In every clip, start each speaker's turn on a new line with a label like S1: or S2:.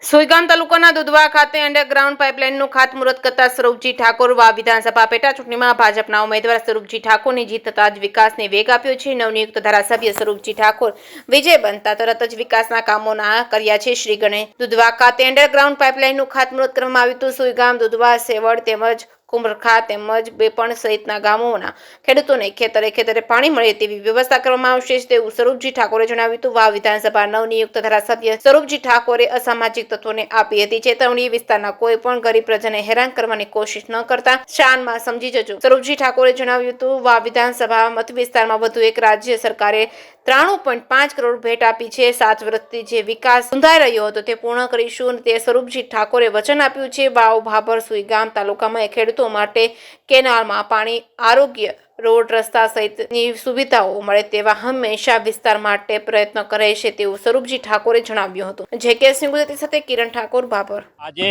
S1: સુઈગામ તાલુકાના દુધવા ખાતે અંડરગ્રાઉન્ડ પાઇપલાઇનનું ખાતમુહૂર્ત કરતા સ્વરૂપજી ઠાકોર વાવ વિધાનસભા પેટા ચૂંટણીમાં ભાજપના ઉમેદવાર સ્વરૂપજી ઠાકોરની જીત થતા જ વિકાસને વેગ આપ્યો છે। નવનિયુક્ત ધારાસભ્ય સ્વરૂપજી ઠાકોર વિજય બનતા તરત જ વિકાસના કામોના કર્યા છે। શ્રી ગણેશ દુધવા ખાતે અંડરગ્રાઉન્ડ પાઇપલાઇનનું ખાતમુહૂર્ત કરવામાં આવ્યું હતું। સુઈગામ દુધવા સેવડ તેમજ કુંભરખા તેમજ બેપણ સહિતના ગામોના ખેડૂતોને ખેતરે પાણી મળે તેવી વ્યવસ્થા કરવામાં આવશે તેવું સ્વરૂપજી ઠાકોરે જણાવ્યું હતું। વાવ વિધાનસભા નવનિયુક્ત ધારાસભ્ય સ્વરૂપજી ઠાકોરે અસામાજિક તત્વોને આપી હતી ચેતવણી। વિસ્તારના કોઈ પણ ગરીબ પ્રજાને હેરાન કરવાની કોશિશ ન કરતા શાનમાં સમજી જજો। સ્વરૂપજી ઠાકોરે જણાવ્યું હતું વાવ વિધાનસભા મત વિસ્તારમાં વધુ એક રાજ્ય સરકારે 93.5 કરોડ ભેટ આપી છે। 7 વર્ષથી જે વિકાસ સુંધાઈ રહ્યો હતો તે પૂર્ણ કરીશું તે સ્વરૂપજી ઠાકોરે વચન આપ્યું છે। વાવ ભાભર સુઈગામ તાલુકામાં ખેડૂતો માટે કેનાલમાં પાણી આરોગ્ય રોડ રસ્તા સહિતની સુવિધાઓ મળે તેવા હંમેશા વિસ્તાર માટે પ્રયત્ન કરે છે તેવું સ્વરૂપજી ઠાકોરે જણાવ્યું હતું। જે.કે. સિંહ ગુજરાતી સાથે કિરણ ઠાકોર ભાભર।
S2: આજે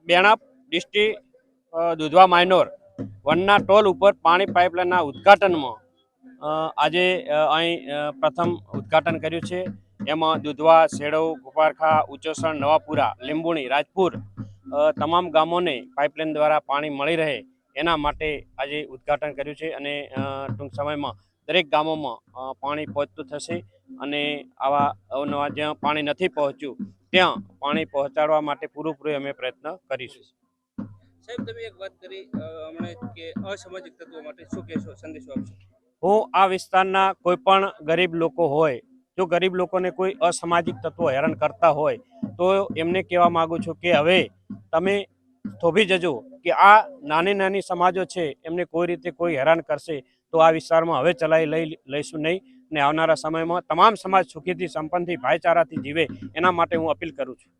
S2: બેણા ડિસ્ટ્રિક્ટ દુધવા માઇનોર વનના ટોલ ઉપર પાણી પાઇપલાઇનના ઉદ્ઘાટનમાં આજે અહીં પ્રથમ ઉદ્ઘાટન કર્યું છે। એમાં દુધવા સેડવ કુંભારખા ઉચોસણ નવાપુરા લીંબુણી રાજપુર તમામ ગામોને પાઇપલાઇન દ્વારા પાણી મળી રહે એના માટે આજે ઉદ્ઘાટન કર્યું છે અને ટૂંક સમયમાં દરેક ગામોમાં પાણી પહોંચતું થશે અને આવા અવનવા જ્યાં પાણી નથી પહોંચ્યું ત્યાં પાણી પહોંચાડવા માટે પૂરેપૂરો અમે પ્રયત્ન કરીશું।
S3: સાહેબ, તમે એક વાત કરી હમણાં કે અસામાજિક તત્વો માટે શું કહેશો, સંદેશો આપશો?
S2: હું આ વિસ્તારના કોઈ પણ ગરીબ લોકો હોય, જો ગરીબ લોકોને કોઈ અસામાજિક તત્વો હેરાન કરતા હોય તો એમને કહેવા માગું છું કે હવે તમે થોભી જજો કે આ નાની સમાજો છે એમને કોઈ રીતે કોઈ હેરાન કરશે તો આ વિસ્તારમાં હવે ચલાવી લઈશું નહીં ને આવનારા સમયમાં તમામ સમાજ સુખીથી સંપન્નથી ભાઈચારાથી જીવે એના માટે હું અપીલ કરું છું।